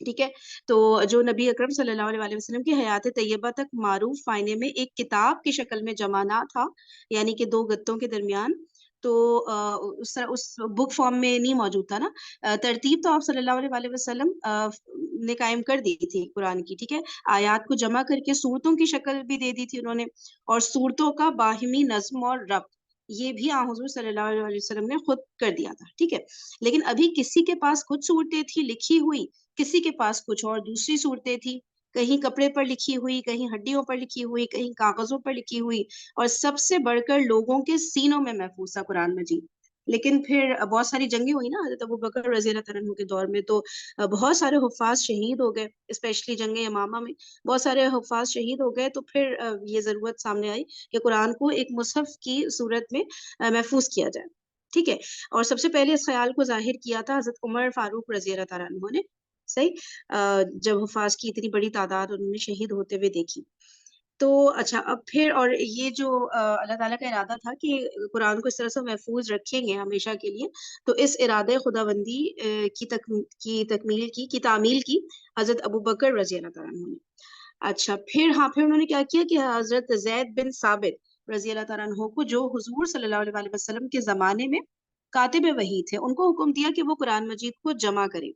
ٹھیک ہے. تو جو نبی اکرم صلی اللہ علیہ وسلم کی حیات طیبہ تک معروف معنی میں ایک کتاب کی شکل میں جمع نہ تھا، یعنی کہ دو گتوں کے درمیان، تو اس طرح اس بک فارم میں نہیں موجود تھا نا. ترتیب تو آپ صلی اللہ علیہ وسلم نے قائم کر دی تھی قرآن کی. ٹھیک ہے. آیات کو جمع کر کے صورتوں کی شکل بھی دے دی تھی انہوں نے، اور صورتوں کا باہمی نظم اور ربط یہ بھی آن حضور صلی اللہ علیہ وسلم نے خود کر دیا تھا. ٹھیک ہے. لیکن ابھی کسی کے پاس کچھ صورتیں تھی لکھی ہوئی، کسی کے پاس کچھ اور دوسری صورتیں تھی، کہیں کپڑے پر لکھی ہوئی، کہیں ہڈیوں پر لکھی ہوئی، کہیں کاغذوں پر لکھی ہوئی، اور سب سے بڑھ کر لوگوں کے سینوں میں محفوظ تھا قرآن مجید. لیکن پھر بہت ساری جنگیں ہوئی نا حضرت ابوبکر رضی اللہ عنہ کے دور میں، تو بہت سارے حفاظ شہید ہو گئے، اسپیشلی جنگ یمامہ میں بہت سارے حفاظ شہید ہو گئے. تو پھر یہ ضرورت سامنے آئی کہ قرآن کو ایک مصحف کی صورت میں محفوظ کیا جائے. ٹھیک ہے. اور سب سے پہلے اس خیال کو ظاہر کیا تھا حضرت عمر فاروق رضی اللہ تعالیٰ عنہ نے. صحیح. جب حفاظ کی اتنی بڑی تعداد انہوں نے شہید ہوتے ہوئے دیکھی. تو اچھا، اب پھر اور یہ جو اللہ تعالیٰ کا ارادہ تھا کہ قرآن کو اس طرح سے محفوظ رکھیں گے ہمیشہ کے لیے، تو اس ارادہ خداوندی کی تکمیل کی تعمیل کی حضرت ابو بکر رضی اللہ تعالیٰ عنہ نے. اچھا، پھر انہوں نے کیا کیا کہ حضرت زید بن ثابت رضی اللہ تعالیٰ عنہ کو، جو حضور صلی اللہ علیہ وسلم کے زمانے میں کاتب وحی تھے، ان کو حکم دیا کہ وہ قرآن مجید کو جمع کریں.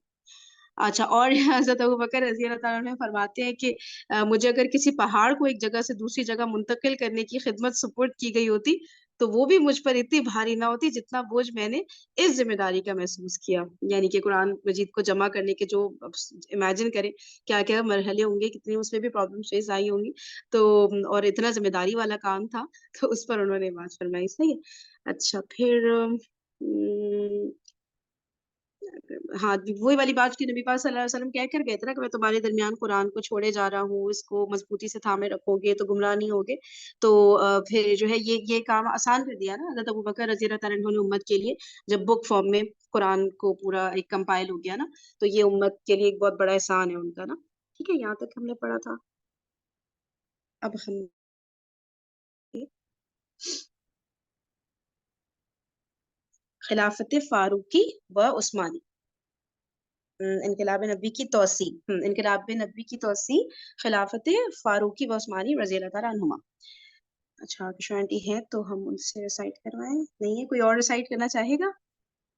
اچھا، اور حضرت ابوبکر رضی اللہ تعالیٰ عنہ فرماتے ہیں کہ مجھے اگر کسی پہاڑ کو ایک جگہ سے دوسری جگہ منتقل کرنے کی خدمت سپرد کی گئی ہوتی تو وہ بھی مجھ پر اتنی بھاری نہ ہوتی جتنا بوجھ میں نے اس ذمہ داری کا محسوس کیا. یعنی کہ قرآن مجید کو جمع کرنے کے جو امیجن کریں کیا کیا مرحلے ہوں گے، کتنی اس میں بھی پرابلم فیس آئی ہوں گی، تو اور اتنا ذمہ داری والا کام تھا، تو اس پر انہوں نے بات فرمائی. صحیح ہے. اچھا، پھر ہاں، وہی والی بات کہ نبی پاک صلی اللہ علیہ وسلم کہہ کر گئے تھے نا کہ میں تمہارے درمیان قرآن کو چھوڑے جا رہا ہوں، اس کو مضبوطی سے تھامے رکھو گے تو گمراہ نہیں ہوگے. تو پھر جو ہے یہ کام آسان کر دیا نا حضرت ابوبکر رضی اللہ تعالیٰ عنہ نے امت کے لیے، جب بک فارم میں قرآن کو پورا ایک کمپائل ہو گیا نا، تو یہ امت کے لیے ایک بہت بڑا احسان ہے ان کا نا. ٹھیک ہے. یہاں تک ہم نے پڑھا تھا. اب ہم خلافت فاروقی و عثمانی، انقلاب نبی کی توسیع، انقلاب نبی کی توسیع، خلافت فاروقی و عثمانی رضی اللہ تعالیٰ عنہما. اچھا، کشوانٹی ہے تو ہم ان سے ریسائٹ کروائیں. نہیں ہے کوئی اور ریسائٹ کرنا چاہے گا؟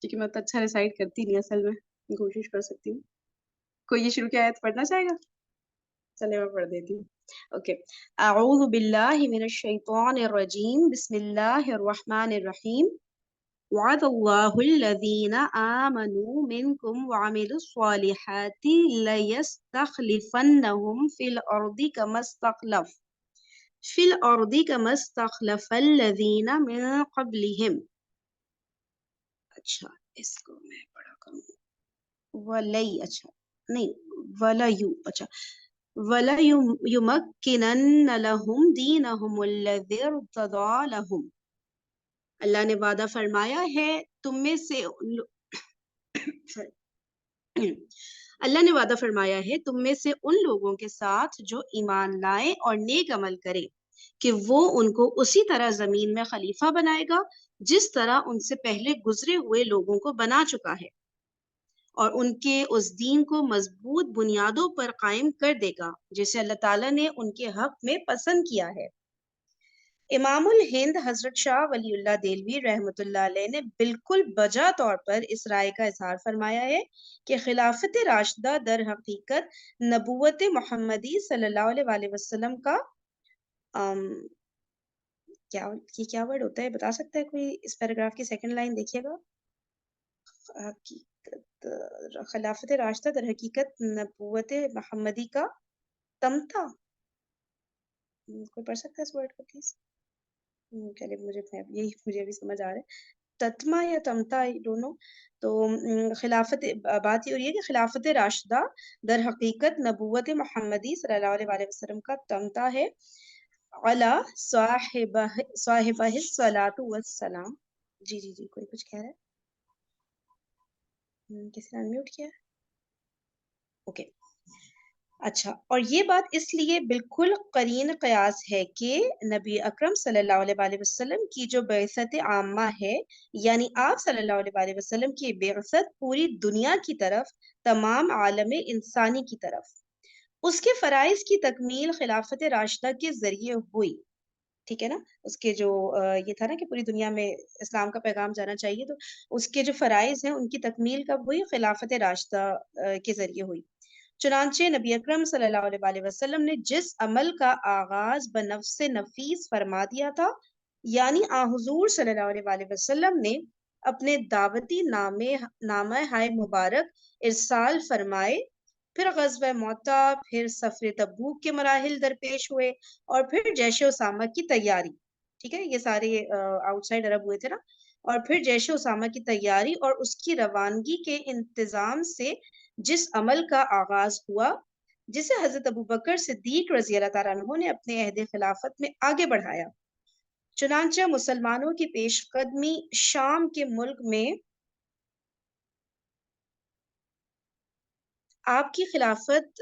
کیونکہ میں تو اچھا ریسائٹ کرتی نہیں اصل میں، کوشش کر سکتی ہوں. کوئی یہ شروع کی آیت پڑھنا چاہے گا؟ چلے میں پڑھ دیتی ہوں. اوکے. اعوذ باللہ من الشیطان الرجیم، بسم اللہ الرحمن الرحیم. وعد الله الذين آمنوا منكم وعملوا الصالحات ليستخلفنهم في الأرض كما استخلف الذين من قبلهم. اچھا، اس کو میں پڑھا کروں. ولی، اچھا نہیں، ولیو، اچھا، ولا يمكنن لهم دينهم الذي ارتضى لهم. اللہ نے وعدہ فرمایا ہے تم میں سے اللہ نے وعدہ فرمایا ہے تم میں سے ان لوگوں کے ساتھ جو ایمان لائے اور نیک عمل کرے کہ وہ ان کو اسی طرح زمین میں خلیفہ بنائے گا جس طرح ان سے پہلے گزرے ہوئے لوگوں کو بنا چکا ہے، اور ان کے اس دین کو مضبوط بنیادوں پر قائم کر دے گا جسے اللہ تعالیٰ نے ان کے حق میں پسند کیا ہے. امام الہند حضرت شاہ ولی اللہ دہلوی رحمۃ اللہ علیہ نے بالکل بجا طور پر اس رائے کا اظہار فرمایا ہے کہ خلافت راشدہ در حقیقت نبوت محمدی صلی اللہ علیہ وسلم کا کیا ورڈ ہوتا ہے بتا سکتا ہے کوئی؟ اس پیراگراف کی سیکنڈ لائن دیکھیے گا. خلافت راشدہ در حقیقت نبوت محمدی کا تمتا. کوئی پڑھ سکتا ہے اس ورڈ کو پلیز؟ چلیے، مجھے ابھی سمجھ آ رہا ہے، تتما یا تمتا، دونوں. تو خلافت، بات یہ ہو رہی ہے کہ خلافت راشدہ در حقیقت نبوت محمدی صلی اللہ علیہ وسلم کا تمتا ہے. علی صاحبہ الصلاۃ والسلام. جی کوئی کچھ کہہ رہا ہے؟ کسی نے انمیوٹ کیا؟ اوکے. اچھا، اور یہ بات اس لیے بالکل قرین قیاس ہے کہ نبی اکرم صلی اللہ علیہ وآلہ وسلم کی جو بعثت عامہ ہے، یعنی آپ صلی اللہ علیہ وآلہ وسلم کی بعثت پوری دنیا کی طرف، تمام عالم انسانی کی طرف، اس کے فرائض کی تکمیل خلافت راشدہ کے ذریعے ہوئی. ٹھیک ہے نا؟ اس کے جو یہ تھا نا کہ پوری دنیا میں اسلام کا پیغام جانا چاہیے، تو اس کے جو فرائض ہیں ان کی تکمیل کب ہوئی؟ خلافت راشدہ کے ذریعے ہوئی. چنانچہ نبی اکرم صلی اللہ علیہ وآلہ وسلم نے جس عمل کا آغاز بنفس نفیس فرما دیا تھا، یعنی حضور صلی اللہ علیہ وآلہ وسلم نے اپنے دعوتی نامہ ہائے مبارک ارسال فرمائے، پھر غزوہ موطا، پھر سفر تبوک کے مراحل درپیش ہوئے، اور پھر جیش اسامہ کی تیاری. ٹھیک ہے، یہ سارے آؤٹ سائڈ عرب ہوئے تھے نا. اور پھر جیش اسامہ کی تیاری اور اس کی روانگی کے انتظام سے جس عمل کا آغاز ہوا، جسے حضرت ابوبکر صدیق رضی اللہ تعالیٰ عنہ نے اپنے عہد خلافت میں آگے بڑھایا. چنانچہ مسلمانوں کی پیش قدمی شام کے ملک میں آپ کی خلافت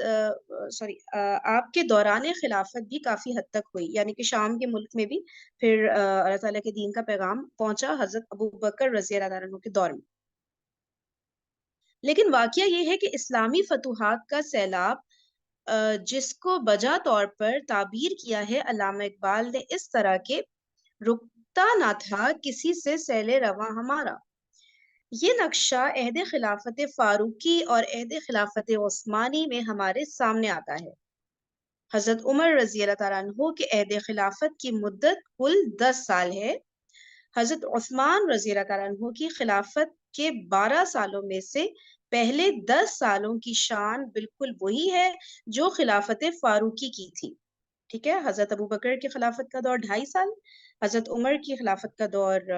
آپ کے دوران خلافت بھی کافی حد تک ہوئی، یعنی کہ شام کے ملک میں بھی پھر اللہ تعالیٰ کے دین کا پیغام پہنچا حضرت ابوبکر رضی اللہ عنہ کے دور میں. لیکن واقعہ یہ ہے کہ اسلامی فتوحات کا سیلاب جس کو بجا طور پر تعبیر کیا ہے علامہ اقبال نے اس طرح کے رکتا نہ تھا کسی سے سیل رواں ہمارا. یہ نقشہ عہد خلافت فاروقی اور عہد خلافت عثمانی میں ہمارے سامنے آتا ہے. حضرت عمر رضی اللہ تعالیٰ عنہ کے عہد خلافت کی مدت کل 10 سال ہے. حضرت عثمان رضی اللہ تعالیٰ عنہ کی خلافت کے 12 سالوں میں سے پہلے 10 سالوں کی شان بالکل وہی ہے جو خلافت فاروقی کی تھی. ٹھیک ہے، حضرت ابوبکر کی خلافت کا دور 2.5 سال، حضرت عمر کی خلافت کا دور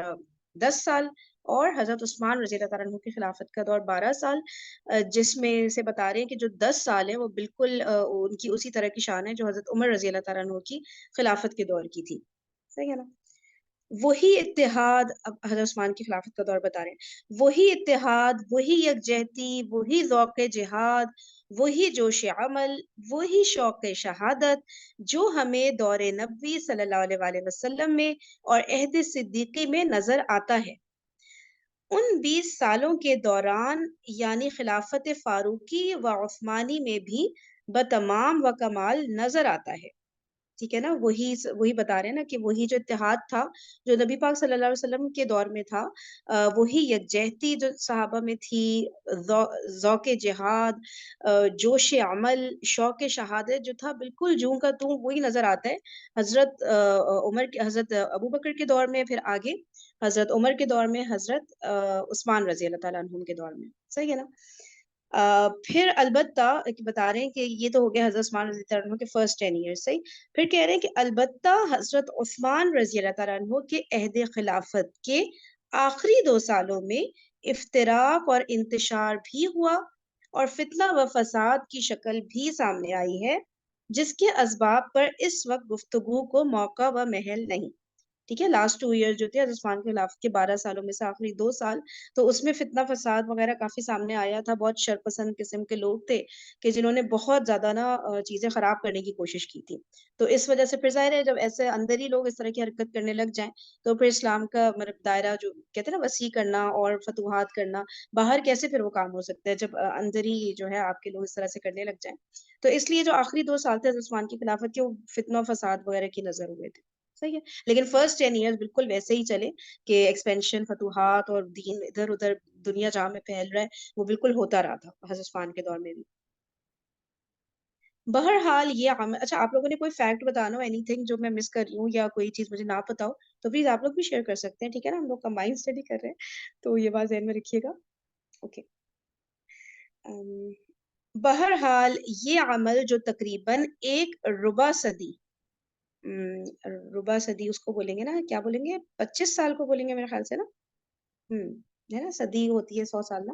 10 سال، اور حضرت عثمان رضی اللہ تعالیٰ عنہ کی خلافت کا دور 12 سال، جس میں سے بتا رہے ہیں کہ جو 10 سال ہے وہ بالکل ان کی اسی طرح کی شان ہے جو حضرت عمر رضی اللہ تعالیٰ عنہ کی خلافت کے دور کی تھی. صحیح ہے نا؟ وہی اتحاد، اب حضرت عثمان کی خلافت کا دور بتا رہے ہیں، وہی اتحاد، وہی یکجہتی، وہی ذوق جہاد، وہی جوش عمل، وہی شوق شہادت جو ہمیں دور نبوی صلی اللہ علیہ وآلہ وسلم میں اور عہد صدیقی میں نظر آتا ہے. ان 20 سالوں کے دوران یعنی خلافت فاروقی و عثمانی میں بھی بتمام و کمال نظر آتا ہے. ٹھیک ہے نا؟ وہی بتا رہے ہیں نا کہ وہی جو اتحاد تھا جو نبی پاک صلی اللہ علیہ وسلم کے دور میں تھا، وہی یکجہتی جو صحابہ میں تھی، ذوق جہاد، جوش عمل، شوق شہادت جو تھا بالکل جوں کا توں وہی نظر آتا ہے حضرت ابوبکر کے دور میں، پھر آگے حضرت عمر کے دور میں، حضرت عثمان رضی اللہ تعالیٰ عنہ کے دور میں. صحیح ہے نا؟ پھر البتہ بتا رہے ہیں کہ یہ تو ہو گیا حضرت عثمان رضی اللہ عنہ کے فرسٹ 10 ایئر. صحیح. پھر کہہ رہے ہیں کہ البتہ حضرت عثمان رضی اللہ تعالیٰ عنہ کے عہد خلافت کے آخری 2 سالوں میں افتراق اور انتشار بھی ہوا اور فتنہ و فساد کی شکل بھی سامنے آئی ہے، جس کے اسباب پر اس وقت گفتگو کو موقع و محل نہیں. ٹھیک ہے، لاسٹ 2 ایئر جو تھے حضرت عثمان کے خلافت کے 12 سالوں میں سے آخری 2 سال، تو اس میں فتنہ فساد وغیرہ کافی سامنے آیا تھا. بہت شرپسند قسم کے لوگ تھے کہ جنہوں نے بہت زیادہ نا چیزیں خراب کرنے کی کوشش کی تھی. تو اس وجہ سے پھر ظاہر ہے جب ایسے اندر ہی لوگ اس طرح کی حرکت کرنے لگ جائیں تو پھر اسلام کا مطلب دائرہ جو کہتے ہیں نا وسیع کرنا اور فتوحات کرنا، باہر کیسے پھر وہ کام ہو سکتا ہے جب اندر ہی جو ہے آپ کے لوگ اس طرح سے کرنے لگ جائیں. تو اس لیے جو آخری 2 سال تھے حضرت عثمان کی خلافت کے، وہ فتنہ و فساد وغیرہ کی نظر ہوئے تھے. صحیح ہے، لیکن فرسٹ 10 ایئر بالکل ویسے ہی چلے کہ ایکسپینشن، فتوحات اور دین ادھر ادھر دنیا جہاں میں پھیل رہا ہے وہ بالکل ہوتا رہا تھا حضرت عثمان کے دور میں بھی. بہرحال یہ عمل، اچھا آپ لوگوں نے کوئی فیکٹ بتانا ہو، اینی تھنگ جو میں مس کر رہی ہوں یا کوئی چیز مجھے نہ پتا ہو تو پلیز آپ لوگ بھی شیئر کر سکتے ہیں. ٹھیک ہے نا؟ ہم لوگ کمبائن اسٹڈی کر رہے ہیں تو یہ بات ذہن میں رکھیے گا. اوکے. بہرحال یہ عمل جو تقریباً ایک ربع صدی اس کو بولیں گے نا، کیا بولیں گے، 25 سال کو بولیں گے میرے خیال سے نا. ہے نا، صدی ہوتی ہے 100 سال نا.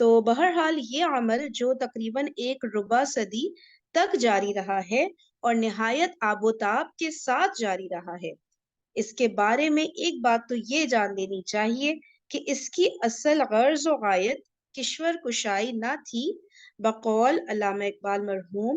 تو بہرحال یہ عمل جو تقریباً ایک ربع صدی تک جاری رہا ہے اور نہایت آب و تاب کے ساتھ جاری رہا ہے، اس کے بارے میں ایک بات تو یہ جان لینی چاہیے کہ اس کی اصل غرض و غایت کشور کشائی نہ تھی، بقول علامہ اقبال مرحوم،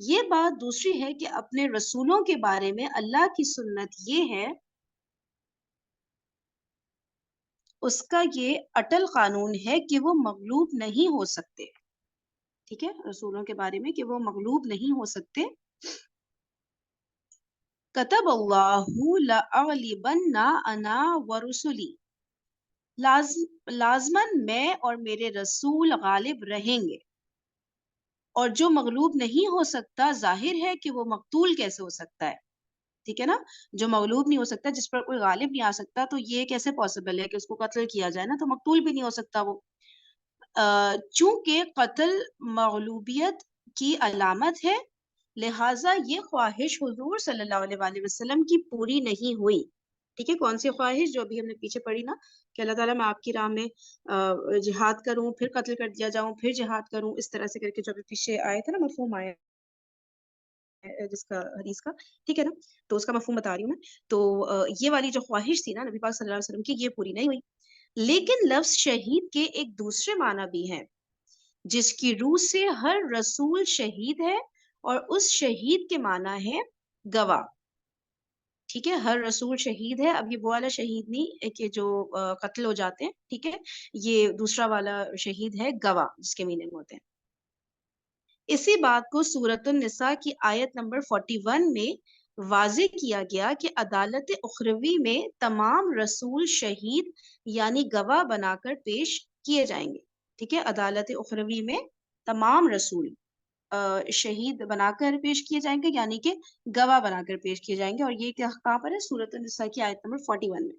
یہ بات دوسری ہے کہ اپنے رسولوں کے بارے میں اللہ کی سنت یہ ہے، اس کا یہ اٹل قانون ہے کہ وہ مغلوب نہیں ہو سکتے. ٹھیک ہے، رسولوں کے بارے میں کہ وہ مغلوب نہیں ہو سکتے. کتب اللہ لأغلبن انا ورسلی، لازماً میں اور میرے رسول غالب رہیں گے. اور جو مغلوب نہیں ہو سکتا، ظاہر ہے کہ وہ مقتول کیسے ہو سکتا ہے. ٹھیک ہے نا، جو مغلوب نہیں ہو سکتا، جس پر کوئی غالب نہیں آ سکتا، تو یہ کیسے پاسبل ہے کہ اس کو قتل کیا جائے نا، تو مقتول بھی نہیں ہو سکتا وہ. چونکہ قتل مغلوبیت کی علامت ہے، لہٰذا یہ خواہش حضور صلی اللہ علیہ وآلہ وسلم کی پوری نہیں ہوئی. ٹھیک ہے، کون سی خواہش؟ جو ابھی ہم نے پیچھے پڑھی نا، کہ اللہ تعالیٰ میں آپ کی راہ میں جہاد کروں، پھر قتل کر دیا جاؤں، پھر جہاد کروں، اس طرح سے کر کے جو ابھی پیچھے آئے تھے نا، مفہوم آیا جس کا حدیث کا. ٹھیک ہے نا، تو اس کا مفہوم بتا رہی ہوں میں. تو یہ والی جو خواہش تھی نا نبی پاک صلی اللہ علیہ وسلم کی، یہ پوری نہیں ہوئی. لیکن لفظ شہید کے ایک دوسرے معنی بھی ہیں، جس کی روح سے ہر رسول شہید ہے، اور اس شہید کے معنی ہے گواہ. ٹھیک ہے، ہر رسول شہید ہے. اب یہ وہ والا شہید نہیں کہ جو قتل ہو جاتے ہیں، ٹھیک ہے، یہ دوسرا والا شہید ہے گواہ، جس کے میننگ ہوتے ہیں. اسی بات کو سورۃ النساء کی آیت نمبر 41 میں واضح کیا گیا کہ عدالت اخروی میں تمام رسول شہید یعنی گواہ بنا کر پیش کیے جائیں گے. ٹھیک ہے، عدالت اخروی میں تمام رسول شہید بنا کر پیش کیے جائیں گے، یعنی کہ گواہ بنا کر پیش کیے جائیں گے. اور یہ کہاں پر ہے؟ سورۃ النساء کی آیت نمبر 41 میں.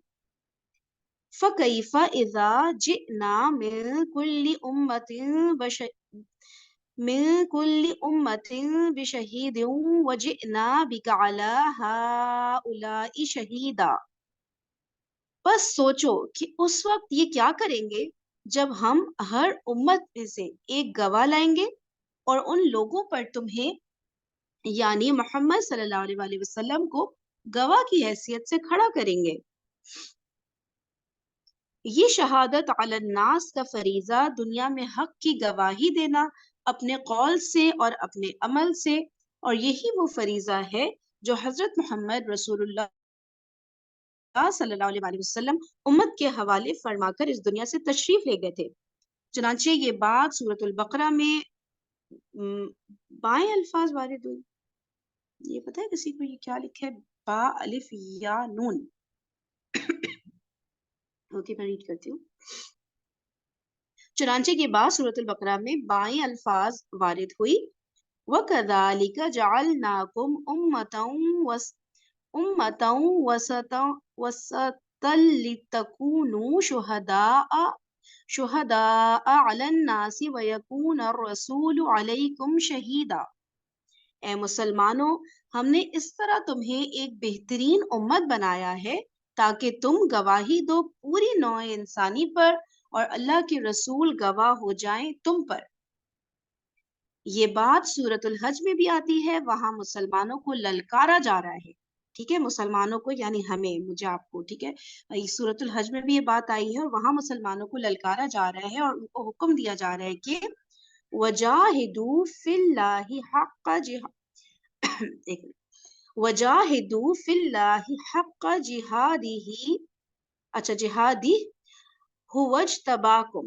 فَكَيْفَ إِذَا جِئْنَا مِن كُلِّ أُمَّةٍ بِشَهِيدٍ وَجِئْنَا بِكَ عَلَى هَؤُلَاءِ شَهِيدًا. بس سوچو کہ اس وقت یہ کیا کریں گے جب ہم ہر امت میں سے ایک گواہ لائیں گے، اور ان لوگوں پر تمہیں یعنی محمد صلی اللہ علیہ وآلہ وسلم کو گواہ کی حیثیت سے کھڑا کریں گے. یہ شہادت علی الناس کا فریضہ دنیا میں حق کی گواہی دینا اپنے قول سے اور اپنے عمل سے، اور یہی وہ فریضہ ہے جو حضرت محمد رسول اللہ صلی اللہ علیہ وآلہ وسلم امت کے حوالے فرما کر اس دنیا سے تشریف لے گئے تھے. چنانچہ یہ بات سورۃ البقرہ میں بائیں الفاظ وارد ہوئی. یہ پتہ ہے کسی کو یہ کیا لکھا ہے؟ با الف یا نون. اوکے، میں ریڈ کرتی ہوں. چنانچہ یہ بات سورۃ البقرہ میں بائیں الفاظ وارد ہوئی. وَكَذَلِكَ جَعَلْنَاكُمْ أُمَّةً وَسَطًا لِتَكُونُوا شُهَدَاءَ عَلَى النَّاسِ وَيَكُونَ الرَّسُولُ عَلَيْكُمْ شَهِيدًا. اے مسلمانوں، ہم نے اس طرح تمہیں ایک بہترین امت بنایا ہے تاکہ تم گواہی دو پوری نوع انسانی پر، اور اللہ کے رسول گواہ ہو جائیں تم پر. یہ بات سورۃ الحج میں بھی آتی ہے، وہاں مسلمانوں کو للکارا جا رہا ہے. ٹھیک ہے، مسلمانوں کو یعنی ہمیں، مجھے، آپ کو. ٹھیک ہے، سورۃ الحج میں بھی یہ بات آئی ہے، اور وہاں مسلمانوں کو للکارا جا رہا ہے اور ان کو حکم دیا جا رہا ہے کہ وَجَاهِدُوا فِي اللَّهِ حَقَّ وَجَاهِدُوا فِي اللَّهِ حَقَّ جِهَادِهِ. اچھا، جہادی هُوَ اجْتَبَاكُمْ،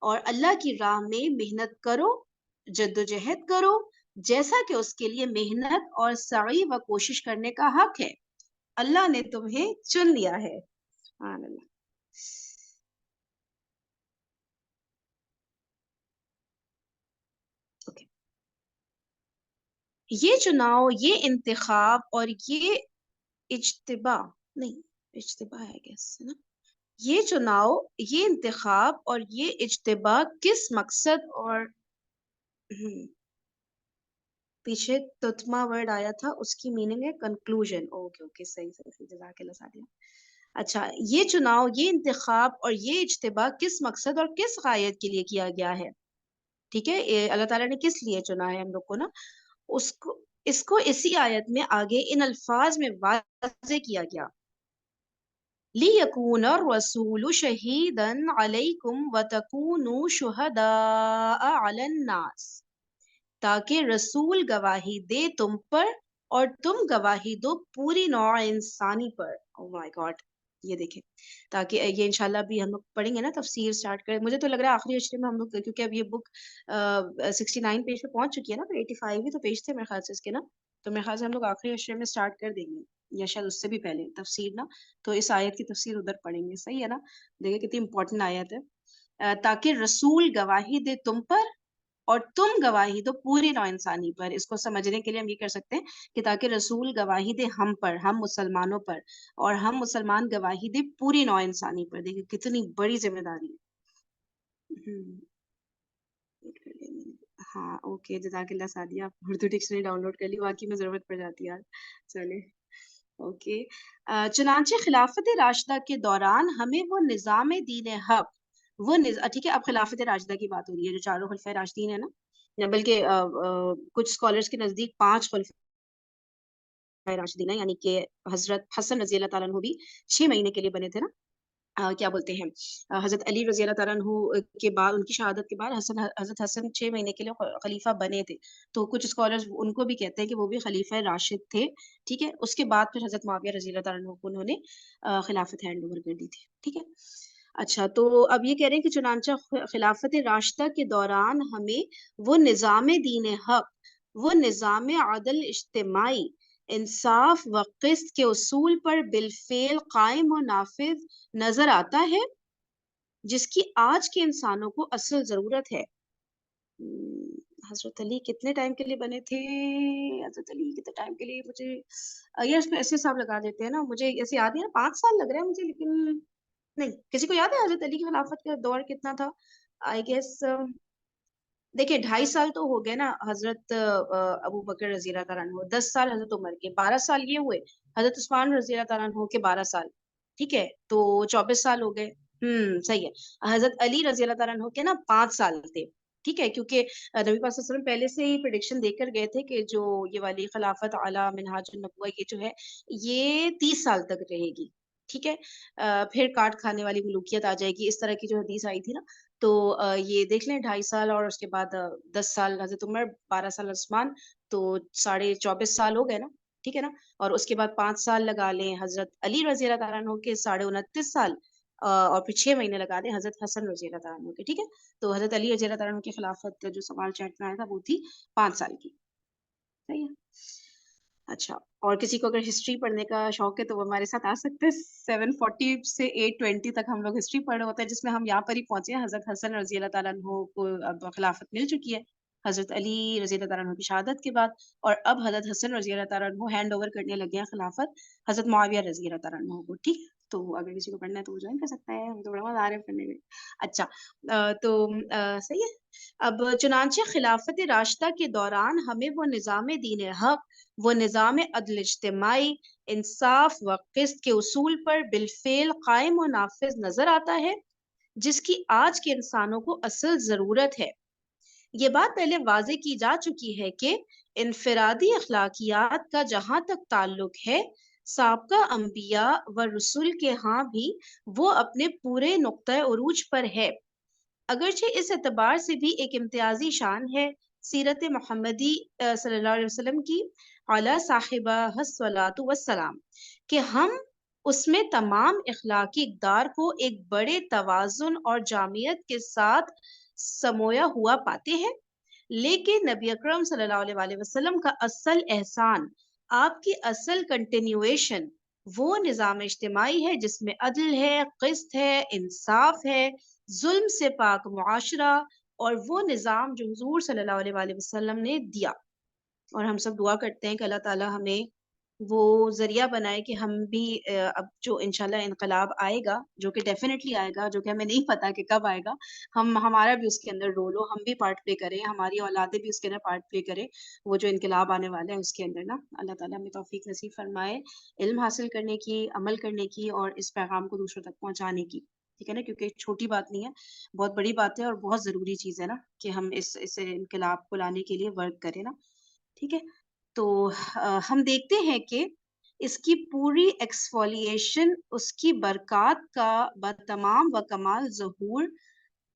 اور اللہ کی راہ میں محنت کرو، جدوجہد کرو، جیسا کہ اس کے لیے محنت اور سعی و کوشش کرنے کا حق ہے. اللہ نے تمہیں چن لیا ہے. سبحان اللہ. Okay. یہ چناؤ، یہ انتخاب اور یہ اجتباء نہیں، اجتباء ہے گیس نا، یہ چناؤ، یہ انتخاب اور یہ اجتباء کس مقصد اور پیچھے تتما ورڈ آیا تھا، اس کی میننگ ہے کنکلوژن. اوکے اوکے، صحیح صحیح، جزاک اللہ سعدیہ. اچھا، یہ چناؤ، یہ انتخاب اور یہ اجتباء کس مقصد اور کس غایت کے لیے کیا گیا ہے. ٹھیک ہے، اللہ تعالیٰ نے کس لیے چنا ہے ہم لوگ کو نا، اس کو اسی آیت میں آگے ان الفاظ میں واضح کیا گیا. لِيَكُونَ الرَّسُولُ شَهِيدًا عَلَيْكُمْ وَتَكُونُوا شُهَدَاءَ عَلَى النَّاسِ. تاکہ رسول گواہی دے تم پر اور تم گواہی دو پوری نوع انسانی پر. او مائی گاڈ، یہ دیکھیں، تاکہ یہ انشاءاللہ بھی ہم لوگ پڑھیں گے نا، تفسیر سٹارٹ کریں. مجھے تو لگ رہا ہے آخری اشرے میں ہم لوگ، کیونکہ اب یہ بک 69 پیج پہ پہنچ چکی ہے نا، تو 85 ہی تو پیج تھے میرے خیال سے اس کے نا، تو میرے خیال سے ہم لوگ آخری اشرے میں سٹارٹ کر دیں گے، یا شاید اس سے بھی پہلے تفسیر نا. تو اس آیت کی تفسیر ادھر پڑھیں گے، صحیح ہے نا. دیکھیں کتنی امپورٹنٹ آیت ہے. تاکہ رسول گواہی دے تم پر اور تم گواہی دو پوری نوع انسانی پر. اس کو سمجھنے کے لیے ہم یہ کر سکتے ہیں کہ تاکہ رسول گواہی دے ہم پر، ہم مسلمانوں پر، اور ہم مسلمان گواہی دے پوری نوع انسانی پر. دیکھیں کتنی بڑی ذمہ داری ہے. ہاں اوکے، جزاک اللہ سعدیہ، آپ اردو ڈکشنری ڈاؤن لوڈ کر لی، واقعی میں ضرورت پڑ جاتی ہے یار. چلے اوکے. چنانچہ خلافت راشدہ کے دوران ہمیں وہ نظام دین حق، ٹھیک ہے، اب خلافت راشدہ کی بات ہو رہی ہے، جو چاروں خلفۂ راشدین ہیں نا، یا بلکہ کچھ اسکالرس کے نزدیک 5 خلفۂ راشدین ہیں، یعنی کہ حضرت حسن رضی اللہ تعالیٰ عنہ بھی 6 مہینے کے لیے بنے تھے نا. کیا بولتے ہیں، حضرت علی رضی اللہ تعالیٰ عنہ کے بعد، ان کی شہادت کے بعد حضرت حسن 6 مہینے کے لیے خلیفہ بنے تھے. تو کچھ اسکالرز ان کو بھی کہتے ہیں کہ وہ بھی خلیفہ راشد تھے. ٹھیک ہے، اس کے بعد پھر حضرت معاویہ رضی اللہ تعالیٰ عنہ کو انہوں نے خلافت ہینڈ اوور کر دی تھی. ٹھیک ہے. اچھا، تو اب یہ کہہ رہے ہیں کہ چنانچہ خلافت راشدہ کے دوران ہمیں وہ نظام دین حق، وہ نظام عدل اجتماعی، انصاف و قسط کے اصول پر بالفعل قائم و نافذ نظر آتا ہے، جس کی آج کے انسانوں کو اصل ضرورت ہے. حضرت علی کتنے ٹائم کے لیے بنے تھے؟ حضرت علی کتنے ٹائم کے لیے، مجھے یہ اس میں ایسے حساب لگا دیتے ہیں نا، مجھے ایسے یاد نہیں ہے، 5 سال لگ رہا ہے مجھے، لیکن نہیں. کسی کو یاد ہے حضرت علی کی خلافت کا دور کتنا تھا؟ آئی گیس دیکھیں 2.5 سال تو ہو گئے نا حضرت ابو بکر رضی اللہ تعالیٰ عنہ، 10 سال حضرت عمر کے، 12 سال یہ ہوئے حضرت عثمان رضی اللہ تعالیٰ عنہ کے 12 سال. ٹھیک ہے، تو 24 سال ہو گئے. صحیح ہے. حضرت علی رضی اللہ تعالیٰ عنہ کے نا 5 سال تھے. ٹھیک ہے، کیونکہ نبی پاک صلی اللہ علیہ وسلم پہلے سے ہی پریڈکشن دے کر گئے تھے کہ جو یہ والی خلافت اعلیٰ منہاج النبوہ یہ جو ہے یہ 30 سال تک رہے گی. ٹھیک ہے، پھر کاٹ کھانے والی ملوکیت آ جائے گی، اس طرح کی جو حدیث آئی تھی نا. تو یہ دیکھ لیں 2.5 سال، اور اس کے بعد 10 سال حضرت عمر، 12 سال عثمان، تو 24.5 سال ہو گئے نا. ٹھیک ہے نا. اور اس کے بعد 5 سال لگا لیں حضرت علی رضی اللہ تعالیٰ عنہ کے، 29.5 سال، اور پھر 6 مہینے لگا دیں حضرت حسن رضی اللہ تعالیٰ عنہ کے. ٹھیک ہے، تو حضرت علی رضی اللہ تعالیٰ عنہ کی خلافت جو سوال چیٹ میں آیا تھا وہ تھی 5 سال کی. صحیح ہے. اچھا، اور کسی کو اگر ہسٹری پڑھنے کا شوق ہے تو وہ ہمارے ساتھ آ سکتے ہیں. 740 سے 820 تک ہم لوگ ہسٹری پڑھ رہے ہوتے ہیں، جس میں ہم یہاں پر ہی پہنچے ہیں. حضرت حسن رضی اللہ تعالیٰ عنہ کو اب خلافت مل چکی ہے حضرت علی رضی اللہ تعالیٰ عنہ کی شہادت کے بعد، اور اب حضرت حسن رضی اللہ تعالیٰ عنہ ہینڈ اوور کرنے لگے ہیں خلافت حضرت معاویہ رضی اللہ تعالیٰ عنہ کو. ٹھیک، تو اگر کسی کو پڑھنا ہے تو وہ جوائن کر سکتا ہے، ہم تو بڑا مزہ آ رہے ہیں پڑھنے میں. اچھا، تو صحیح ہے. اب چنانچہ خلافت راشدہ کے دوران ہمیں وہ نظام دین حق، وہ نظام عدل اجتماعی، انصاف و قسط کے اصول پر بالفعل قائم و نافذ نظر آتا ہے، جس کی آج کے انسانوں کو اصل ضرورت ہے. یہ بات پہلے واضح کی جا چکی ہے کہ انفرادی اخلاقیات کا جہاں تک تعلق ہے، سابقہ انبیاء و رسول کے ہاں بھی وہ اپنے پورے نقطۂ عروج پر ہے. اگرچہ اس اعتبار سے بھی ایک امتیازی شان ہے سیرت محمدی صلی اللہ علیہ وسلم کی، علی صاحبہ الصلاۃ والسلام، کہ ہم اس میں تمام اخلاقی اقدار کو ایک بڑے توازن اور جامعیت کے ساتھ سمویا ہوا پاتے ہیں. لیکن نبی اکرم صلی اللہ علیہ وآلہ وسلم کا اصل احسان، آپ کی اصل کنٹینیویشن وہ نظام اجتماعی ہے جس میں عدل ہے، قسط ہے، انصاف ہے، ظلم سے پاک معاشرہ، اور وہ نظام جو حضور صلی اللہ علیہ وآلہ وسلم نے دیا. اور ہم سب دعا کرتے ہیں کہ اللہ تعالیٰ ہمیں وہ ذریعہ بنائے کہ ہم بھی اب جو انشاءاللہ انقلاب آئے گا، جو کہ ڈیفینیٹلی آئے گا، جو کہ ہمیں نہیں پتا کہ کب آئے گا، ہمارا بھی اس کے اندر رول ہو، ہم بھی پارٹ پلے کریں، ہماری اولادیں بھی اس کے اندر پارٹ پلے کریں. وہ جو انقلاب آنے والا ہے اس کے اندر نا، اللہ تعالیٰ ہمیں توفیق نصیب فرمائے علم حاصل کرنے کی، عمل کرنے کی، اور اس پیغام کو دوسروں تک پہنچانے کی. ٹھیک ہے نا، کیونکہ چھوٹی بات نہیں ہے، بہت بڑی بات ہے، اور بہت ضروری چیز ہے نا کہ ہم اس انقلاب کو لانے کے لیے ورک کریں نا. ٹھیک ہے، تو ہم دیکھتے ہیں کہ اس کی پوری ایکسفولیشن اس کی برکات کا بتمام و کمال ظہور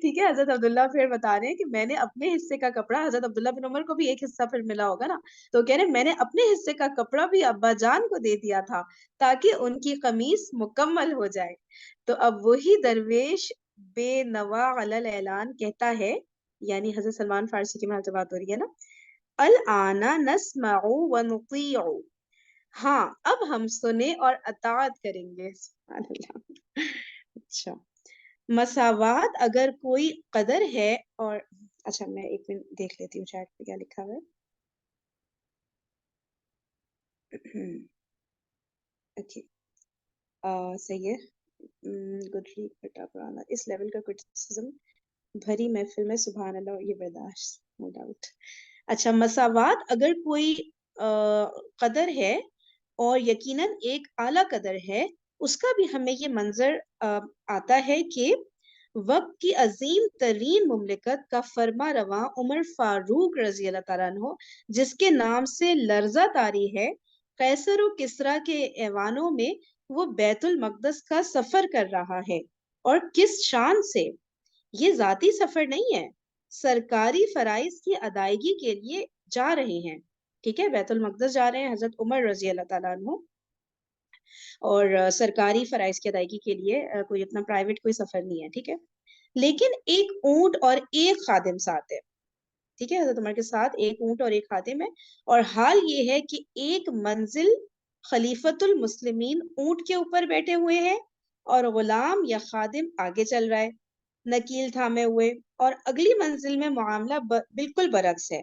ٹھیک ہے. حضرت عبداللہ پھر بتا رہے ہیں کہ میں نے اپنے حصے کا کپڑا, حضرت عبداللہ بن عمر کو بھی ایک حصہ پھر ملا ہوگا نا, تو کہہ رہے ہیں میں نے اپنے حصے کا کپڑا بھی ابا جان کو دے دیا تھا تاکہ ان کی قمیص مکمل ہو جائے. تو اب وہی درویش بے نوا علی الاعلان کہتا ہے, یعنی حضرت سلمان فارسی کی محل سے بات ہو رہی ہے نا, الآن نسمع ونطیع, ہاں اب ہم سنیں اور اطاعت کریں گے. سبحان اللہ. اچھا, مساوات اگر کوئی قدر ہے اور, اچھا میں ایک منٹ دیکھ لیتی ہوں چیٹ پہ کیا لکھا ہوا ہے. اوکے, صحیح ہے. گڈری بٹا پرانا, اس لیول کا کرٹیسزم بھری محفل میں سبحان اللہ یہ برداشت, نو ڈاؤٹ. اچھا, مساوات اگر کوئی قدر ہے اور یقیناً ایک اعلیٰ قدر ہے, اس کا بھی ہمیں یہ منظر آتا ہے کہ وقت کی عظیم ترین مملکت کا فرما رواں عمر فاروق رضی اللہ تعالیٰ عنہ, جس کے نام سے لرزہ طاری ہے, قیصر و کسریٰ کے ایوانوں میں وہ بیت المقدس کا سفر کر رہا ہے. اور کس شان سے, یہ ذاتی سفر نہیں ہے, سرکاری فرائض کی ادائیگی کے لیے جا رہے ہیں. ٹھیک ہے, بیت المقدس جا رہے ہیں حضرت عمر رضی اللہ تعالیٰ عنہ, اور سرکاری فرائض کی ادائیگی کے لیے کوئی اتنا پرائیویٹ کوئی سفر نہیں ہے. ٹھیک ہے, لیکن ایک اونٹ اور ایک خادم ساتھ ہے. ٹھیک ہے, حضرت عمر کے ساتھ ایک اونٹ اور ایک خادم ہے, اور حال یہ ہے کہ ایک منزل خلیفۃ المسلمین اونٹ کے اوپر بیٹھے ہوئے ہیں اور غلام یا خادم آگے چل رہا ہے نکیل تھامے ہوئے, اور اگلی منزل میں معاملہ بالکل برعکس ہے,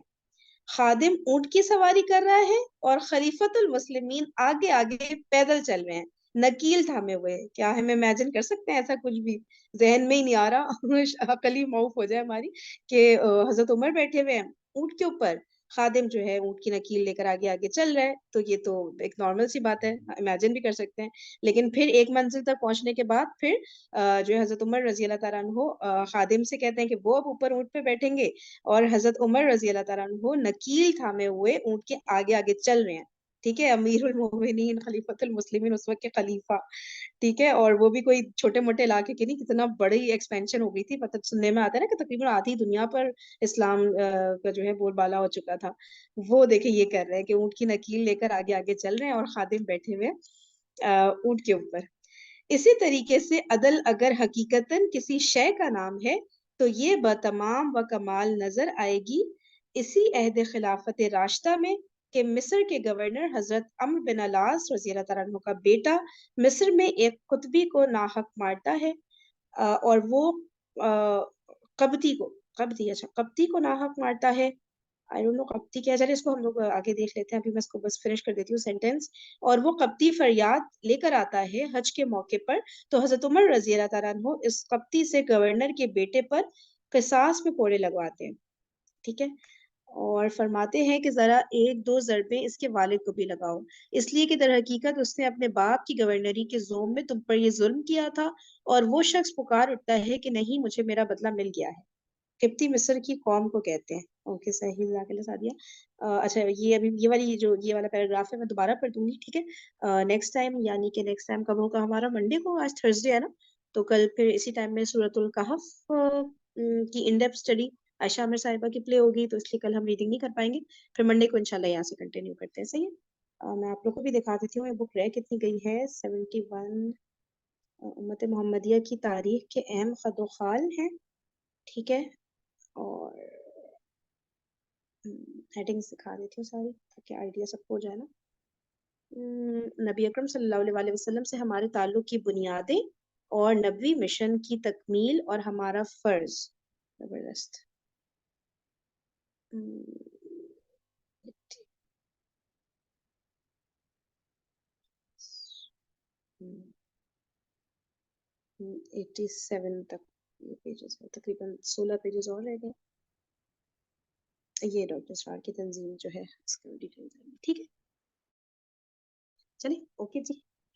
خادم اونٹ کی سواری کر رہا ہے اور خلیفۃ المسلمین آگے آگے پیدل چل رہے ہیں نکیل تھامے ہوئے. کیا ہم امیجن کر سکتے ہیں ایسا کچھ بھی؟ ذہن میں ہی نہیں آ رہا, عقل ہی معاف ہو جائے ہماری, کہ حضرت عمر بیٹھے ہوئے ہیں اونٹ کے اوپر, خادم جو ہے اونٹ کی نکیل لے کر آگے آگے چل رہا ہے. تو یہ تو ایک نارمل سی بات ہے, امیجن بھی کر سکتے ہیں. لیکن پھر ایک منزل تک پہنچنے کے بعد پھر جو ہے حضرت عمر رضی اللہ تعالیٰ عنہ خادم سے کہتے ہیں کہ وہ اب اوپر اونٹ پہ بیٹھیں گے, اور حضرت عمر رضی اللہ تعالیٰ عنہ نکیل تھامے ہوئے اونٹ کے آگے آگے چل رہے ہیں. ٹھیک ہے, امیر المومنین خلیفۃ المسلمین اس وقت کے خلیفہ. ٹھیک ہے, اور وہ بھی کوئی چھوٹے موٹے علاقے کے نہیں, کتنا بڑی ایکسپینشن ہو گئی تھی. مطلب سننے میں آتا ہے نا کہ تقریباً آدھی دنیا پر اسلام کا جو ہے بول بالا ہو چکا تھا. وہ دیکھیں یہ کر رہے ہیں کہ اونٹ کی نکیل لے کر آگے آگے چل رہے ہیں اور خادم بیٹھے ہوئے اونٹ کے اوپر. اسی طریقے سے عدل اگر حقیقتاً کسی شے کا نام ہے تو یہ بتمام و کمال نظر آئے گی اسی عہد خلافت راشدہ میں, کہ مصر کے گورنر حضرت عمرو بن العاص رضی اللہ تعالیٰ عنہ کا بیٹا مصر میں ایک قطبی کو ناحق مارتا ہے, اور وہ قبطی کو ناحق مارتا ہے. I don't know قبطی کیا, چلے اس کو ہم لوگ آگے دیکھ لیتے ہیں, ابھی میں اس کو بس فنش کر دیتی ہوں سینٹینس. اور وہ قبطی فریاد لے کر آتا ہے حج کے موقع پر, تو حضرت عمر رضی اللہ تعالیٰ عنہ اس قبطی سے گورنر کے بیٹے پر قصاص میں کوڑے لگواتے ہیں. ٹھیک ہے, اور فرماتے ہیں کہ ذرا ایک دو ضربیں اس کے والد کو بھی لگاؤ, اس لیے کہ در حقیقت اس نے اپنے باپ کی گورنری کے زوم میں تم پر یہ ظلم کیا تھا, اور وہ شخص پکار اٹھتا ہے کہ نہیں مجھے میرا بدلہ مل گیا ہے. قبطی مصر کی قوم کو کہتے ہیں. اوکے, صحیح جزاک اللہ سعدیہ. اچھا, یہ ابھی یہ والا پیراگراف ہے, میں دوبارہ پڑھ دوں گی. ٹھیک ہے, نیکسٹ ٹائم, یعنی کہ نیکسٹ ٹائم کب ہوگا ہمارا, منڈے کو, آج تھرسڈے ہے نا, تو کل پھر اسی ٹائم میں سورۃ الکہف کی ان ڈیپتھ اسٹڈی عائشہ عامر صاحبہ کی پلے ہوگی, تو اس لیے کل ہم ریڈنگ نہیں کر پائیں گے. پھر منڈے کو انشاءاللہ یہاں سے کنٹینیو کرتے ہیں. صحیح ہے, میں آپ لوگ کو بھی دکھا دیتی ہوں یہ بک رہ کتنی گئی ہے. 71 امت محمدیہ کی تاریخ کے اہم خد و خال ہیں. ٹھیک ہے, اور ہیڈنگ سکھا دیتی ہوں ساری تاکہ آئیڈیا سب کو ہو جائے نا. نبی اکرم صلی اللہ علیہ وسلم سے ہمارے تعلق کی بنیادیں اور نبوی مشن کی تکمیل اور ہمارا فرض. زبردست. ایٹی سیون تک یہ پیجز ہے, تقریباً 16 پیجز اور رہ گئے. یہ ڈاکٹر اسرار کی تنظیم جو ہے اس کا ڈیٹیل. ٹھیک ہے, چلیے اوکے جی,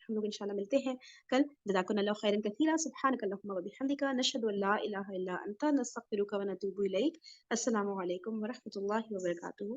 ہم لوگ انشاءاللہ ملتے ہیں کل. جزاکم اللہ خیرا کثیرا, سبحانک اللہم و بحمدک, نشہد ان لا الہ الا انت, نستغفرک و نتوب الیک. السلام علیکم ورحمۃ اللہ وبرکاتہ.